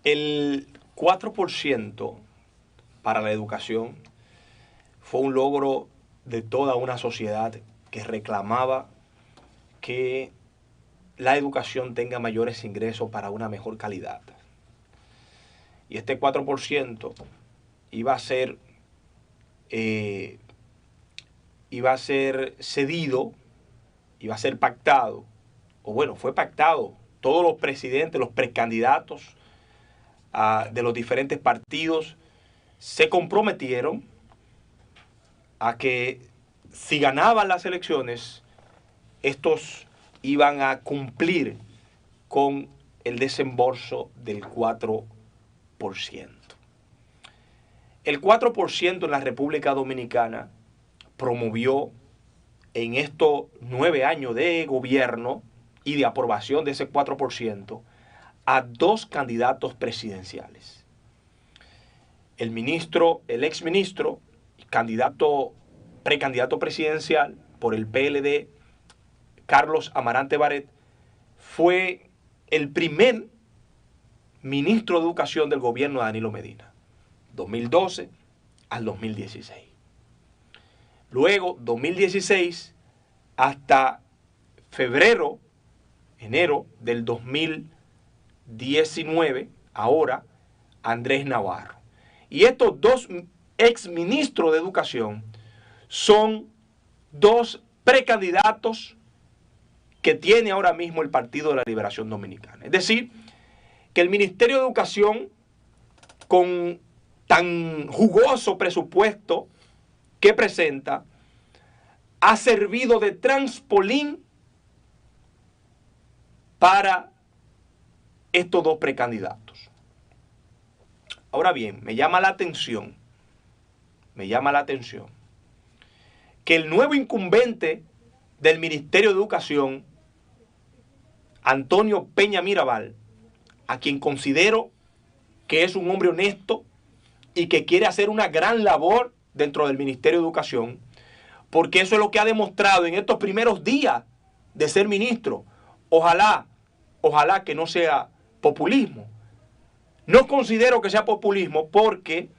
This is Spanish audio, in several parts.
El 4% para la educación fue un logro de toda una sociedad que reclamaba que la educación tenga mayores ingresos para una mejor calidad. Y este 4% iba a ser cedido, iba a ser pactado, o bueno, fue pactado. Todos los presidentes, los precandidatos de los diferentes partidos se comprometieron a que si ganaban las elecciones, estos iban a cumplir con el desembolso del 4%. El 4% en la República Dominicana promovió en estos 9 años de gobierno y de aprobación de ese 4% a 2 candidatos presidenciales. El exministro, precandidato presidencial por el PLD, Carlos Amarante Barret, fue el primer ministro de Educación del gobierno de Danilo Medina, 2012 al 2016. Luego, 2016 hasta enero del 2019, ahora Andrés Navarro. Y estos 2 exministros de Educación son 2 precandidatos que tiene ahora mismo el Partido de la Liberación Dominicana. Es decir, que el Ministerio de Educación, con tan jugoso presupuesto que presenta, ha servido de trampolín para estos 2 precandidatos. Ahora bien, me llama la atención que el nuevo incumbente del Ministerio de Educación, Antonio Peña Mirabal, a quien considero que es un hombre honesto y que quiere hacer una gran labor dentro del Ministerio de Educación, porque eso es lo que ha demostrado en estos primeros días de ser ministro. Ojalá que no sea populismo. No considero que sea populismo porque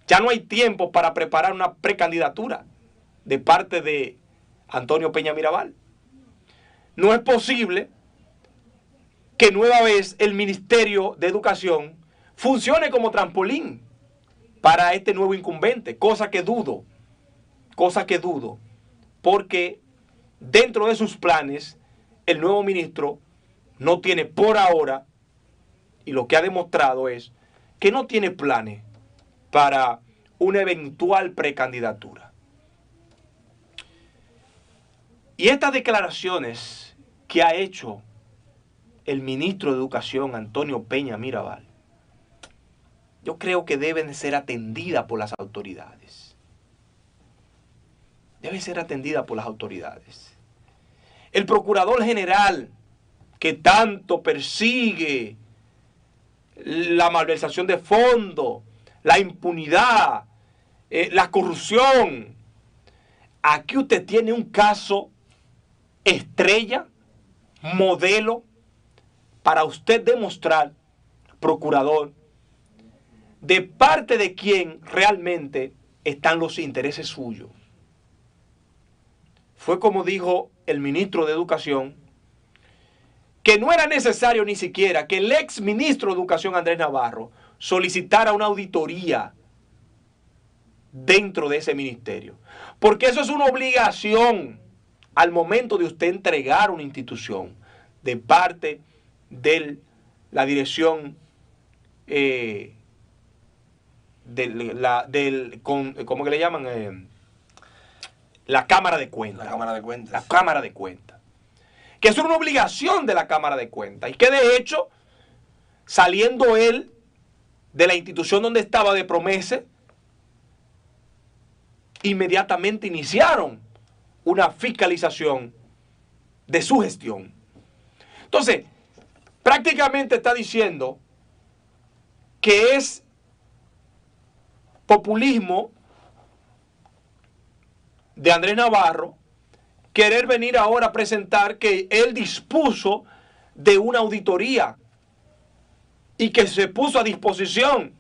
ya no hay tiempo para preparar una precandidatura de parte de Antonio Peña Mirabal. No es posible que nueva vez el Ministerio de Educación funcione como trampolín para este nuevo incumbente, cosa que dudo, porque dentro de sus planes el nuevo ministro no tiene por ahora, y lo que ha demostrado es que no tiene planes para una eventual precandidatura. Y estas declaraciones que ha hecho el ministro de Educación, Antonio Peña Mirabal, yo creo que deben ser atendidas por las autoridades. Deben ser atendidas por las autoridades. El procurador general, que tanto persigue la malversación de fondos, la impunidad, la corrupción, aquí usted tiene un caso estrella, modelo, para usted demostrar, procurador, de parte de quién realmente están los intereses suyos. Fue como dijo el ministro de Educación, que no era necesario ni siquiera que el ex ministro de Educación, Andrés Navarro, solicitara una auditoría dentro de ese ministerio. Porque eso es una obligación al momento de usted entregar una institución de parte de la dirección ¿cómo que le llaman? La Cámara de Cuentas. La Cámara de Cuentas. La Cámara de Cuentas. Que es una obligación de la Cámara de Cuentas. Y que de hecho, saliendo él de la institución donde estaba de Promese, inmediatamente iniciaron una fiscalización de su gestión. Entonces, prácticamente está diciendo que es populismo de Andrés Navarro querer venir ahora a presentar que él dispuso de una auditoría y que se puso a disposición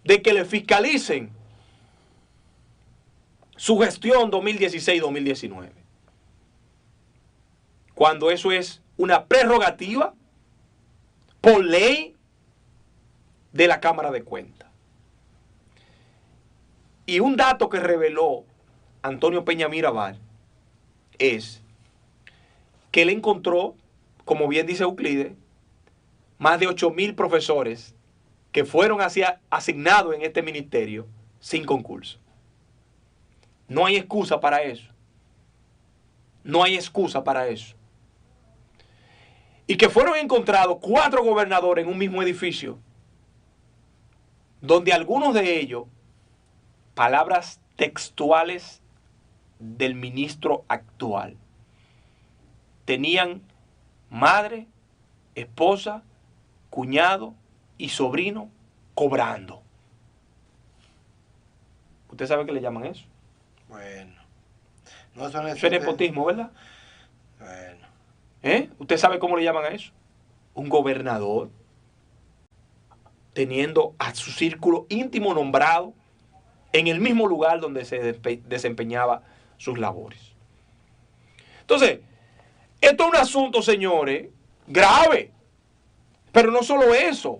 de que le fiscalicen su gestión 2016-2019. Cuando eso es una prerrogativa por ley de la Cámara de Cuentas. Y un dato que reveló Antonio Peña Mirabal es que él encontró, como bien dice Euclides, más de 8,000 profesores que fueron asignados en este ministerio sin concurso. No hay excusa para eso. No hay excusa para eso. Y que fueron encontrados 4 gobernadores en un mismo edificio, donde algunos de ellos, palabras textuales del ministro actual, tenían madre, esposa, cuñado y sobrino cobrando. ¿Usted sabe qué le llaman eso? Bueno. No son eso es nepotismo, ¿verdad? Bueno. ¿Usted sabe cómo le llaman a eso? Un gobernador teniendo a su círculo íntimo nombrado en el mismo lugar donde se desempeñaba sus labores. Entonces, esto es un asunto, señores, grave. Pero no solo eso.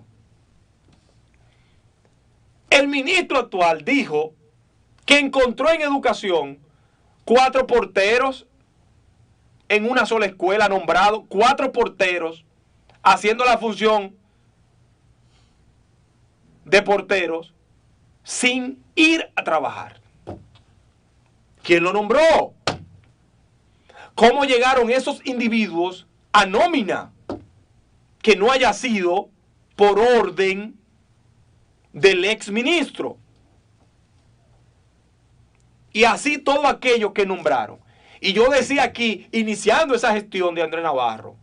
El ministro actual dijo que encontró en educación 4 porteros en una sola escuela, nombrado 4 porteros haciendo la función de porteros sin ir a trabajar. ¿Quién lo nombró? ¿Cómo llegaron esos individuos a nómina que no haya sido por orden del ex ministro? Y así todo aquello que nombraron. Y yo decía aquí, iniciando esa gestión de Andrés Navarro,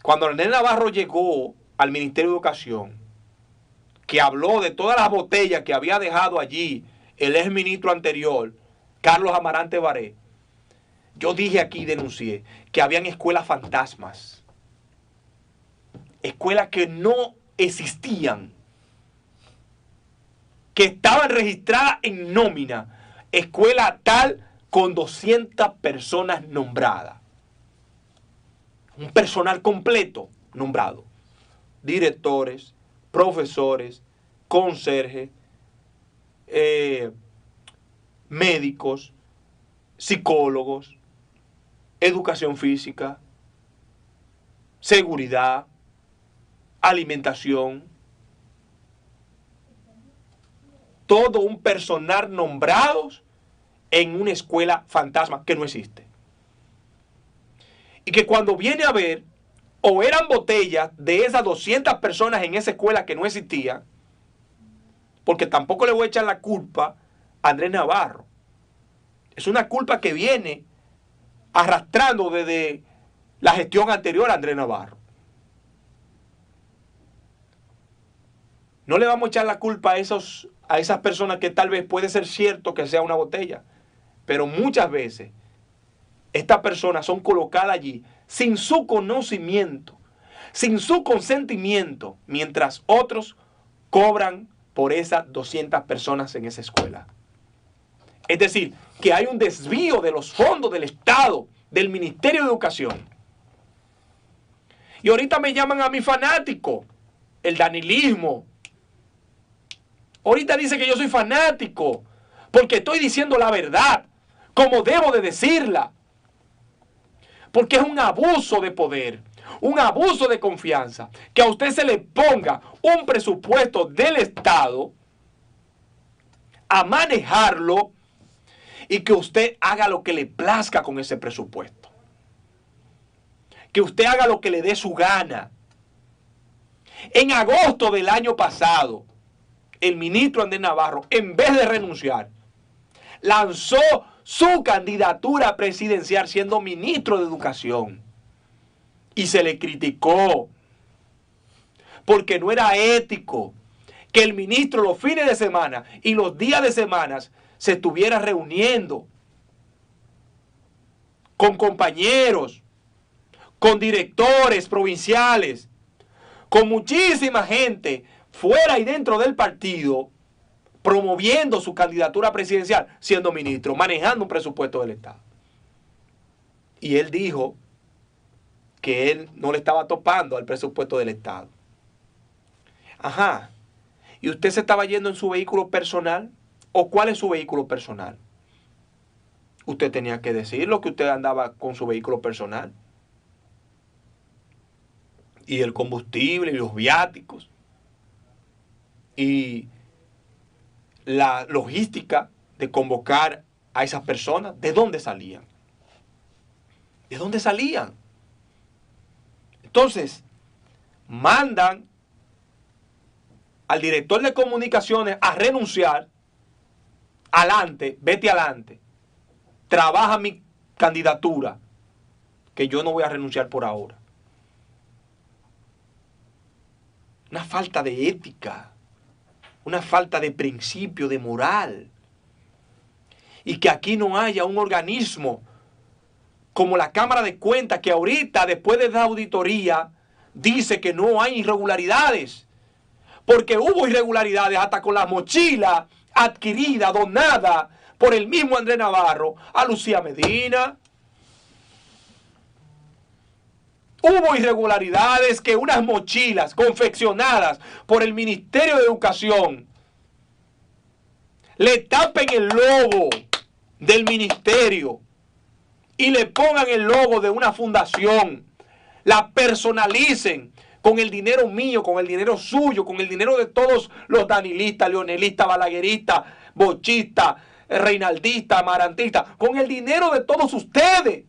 cuando Andrés Navarro llegó al Ministerio de Educación, que habló de todas las botellas que había dejado allí el ex ministro anterior, Carlos Amarante Baré, yo dije aquí, denuncié, que habían escuelas fantasmas, escuelas que no existían, que estaban registradas en nómina, escuela tal con 200 personas nombradas, un personal completo nombrado, directores, profesores, conserjes, médicos, psicólogos, educación física, seguridad, alimentación, todo un personal nombrados en una escuela fantasma que no existe. Y que cuando viene a ver, o eran botellas de esas 200 personas en esa escuela que no existían, porque tampoco le voy a echar la culpa a Andrés Navarro. Es una culpa que viene arrastrando desde la gestión anterior a Andrés Navarro. No le vamos a echar la culpa a esas personas que tal vez puede ser cierto que sea una botella, pero muchas veces estas personas son colocadas allí sin su conocimiento, sin su consentimiento, mientras otros cobran por esas 200 personas en esa escuela. Es decir, que hay un desvío de los fondos del Estado, del Ministerio de Educación. Y ahorita me llaman a mi fanático, el danilismo. Ahorita dice que yo soy fanático, porque estoy diciendo la verdad, como debo de decirla. Porque es un abuso de poder, un abuso de confianza, que a usted se le ponga un presupuesto del Estado a manejarlo y que usted haga lo que le plazca con ese presupuesto. Que usted haga lo que le dé su gana. En agosto del año pasado, el ministro Andrés Navarro, en vez de renunciar, lanzó su candidatura presidencial siendo ministro de Educación. Y se le criticó porque no era ético que el ministro los fines de semana y los días de semanas se estuviera reuniendo con compañeros, con directores provinciales, con muchísima gente fuera y dentro del partido, promoviendo su candidatura presidencial, siendo ministro, manejando un presupuesto del Estado. Y él dijo que él no le estaba topando al presupuesto del Estado. Ajá. ¿Y usted se estaba yendo en su vehículo personal? ¿O cuál es su vehículo personal? Usted tenía que decirlo, que usted andaba con su vehículo personal. Y el combustible y los viáticos. Y la logística de convocar a esas personas, ¿de dónde salían? ¿De dónde salían? Entonces, mandan al director de comunicaciones a renunciar. Adelante, vete adelante. Trabaja mi candidatura, que yo no voy a renunciar por ahora. Una falta de ética, una falta de principio, de moral. Y que aquí no haya un organismo como la Cámara de Cuentas, que ahorita, después de la auditoría, dice que no hay irregularidades. Porque hubo irregularidades hasta con la mochila adquirida, donada por el mismo Andrés Navarro a Lucía Medina. Hubo irregularidades que unas mochilas confeccionadas por el Ministerio de Educación le tapen el logo del ministerio y le pongan el logo de una fundación, la personalicen con el dinero mío, con el dinero suyo, con el dinero de todos los danilistas, leonelistas, balagueristas, bochistas, reinaldistas, amarantistas, con el dinero de todos ustedes.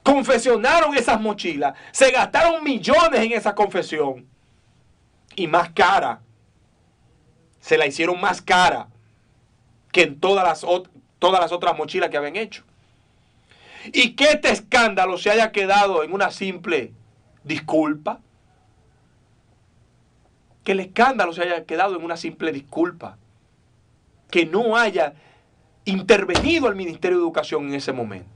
Confeccionaron esas mochilas, se gastaron millones en esa confección y más cara, se la hicieron más cara que en todas las otras mochilas que habían hecho. Y que este escándalo se haya quedado en una simple disculpa. Que el escándalo se haya quedado en una simple disculpa. Que no haya intervenido el Ministerio de Educación en ese momento.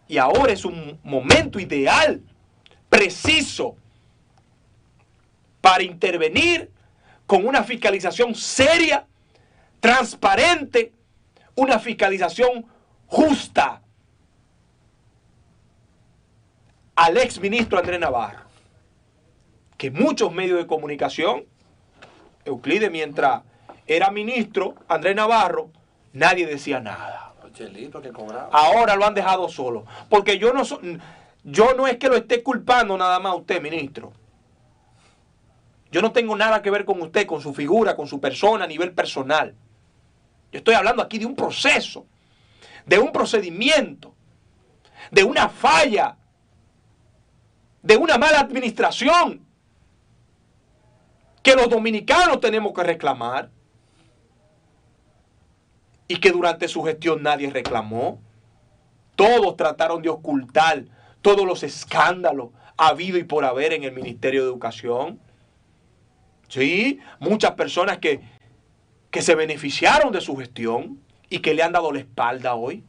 Y ahora es un momento ideal, preciso, para intervenir con una fiscalización seria, transparente, una fiscalización justa al exministro Andrés Navarro, que muchos medios de comunicación, Euclides, mientras era ministro Andrés Navarro, nadie decía nada. Ahora lo han dejado solo, porque yo no es que lo esté culpando nada más a usted, ministro. Yo no tengo nada que ver con usted, con su figura, con su persona a nivel personal. Yo estoy hablando aquí de un proceso, de un procedimiento, de una falla, de una mala administración que los dominicanos tenemos que reclamar y que durante su gestión nadie reclamó. Todos trataron de ocultar todos los escándalos habido y por haber en el Ministerio de Educación. Sí, muchas personas que se beneficiaron de su gestión y que le han dado la espalda hoy.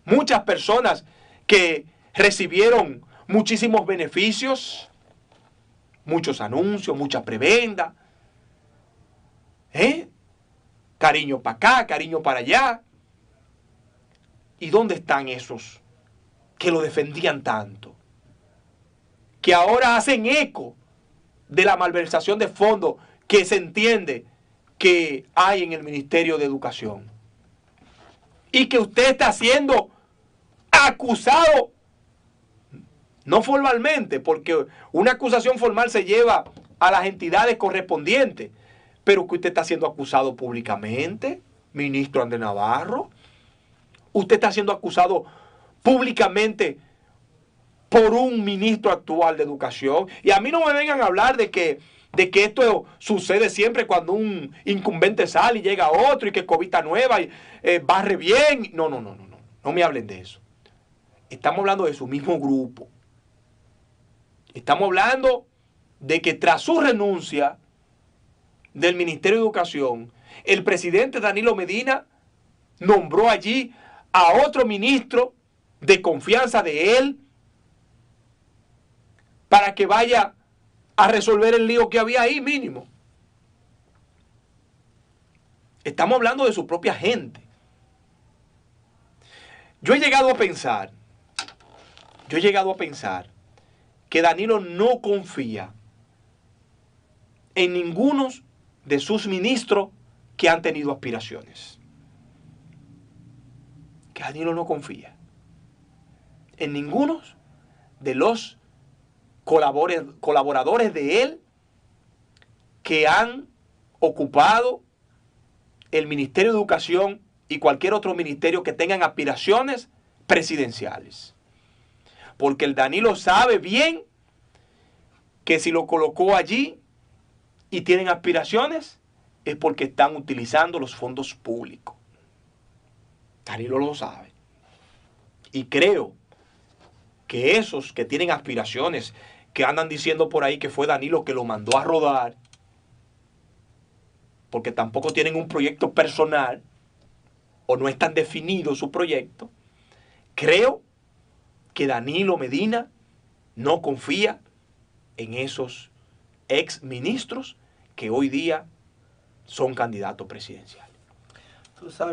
Muchas personas que recibieron muchísimos beneficios, muchos anuncios, mucha prebenda. Cariño para acá, cariño para allá. ¿Y dónde están esos que lo defendían tanto? Que ahora hacen eco de la malversación de fondos que se entiende que hay en el Ministerio de Educación. Y que usted está siendo acusado, no formalmente, porque una acusación formal se lleva a las entidades correspondientes, pero que usted está siendo acusado públicamente, ministro Andrés Navarro. Usted está siendo acusado públicamente por un ministro actual de Educación. Y a mí no me vengan a hablar de que esto sucede siempre cuando un incumbente sale y llega otro y que cobita nueva y barre bien. No me hablen de eso. Estamos hablando de su mismo grupo. Estamos hablando de que tras su renuncia del Ministerio de Educación El presidente Danilo Medina nombró allí a otro ministro de confianza de él para que vaya a resolver el lío que había ahí mínimo. Estamos hablando de su propia gente. Yo he llegado a pensar que Danilo no confía en ninguno de sus ministros que han tenido aspiraciones. Que Danilo no confía en ninguno de los colaboradores de él que han ocupado el Ministerio de Educación y cualquier otro ministerio que tengan aspiraciones presidenciales. Porque el Danilo sabe bien que si lo colocó allí y tienen aspiraciones es porque están utilizando los fondos públicos. Danilo lo sabe. Y creo que esos que tienen aspiraciones, que andan diciendo por ahí que fue Danilo que lo mandó a rodar, porque tampoco tienen un proyecto personal o no es tan definido su proyecto, creo que Danilo Medina no confía en esos ex ministros que hoy día son candidatos presidenciales. Tú sabes.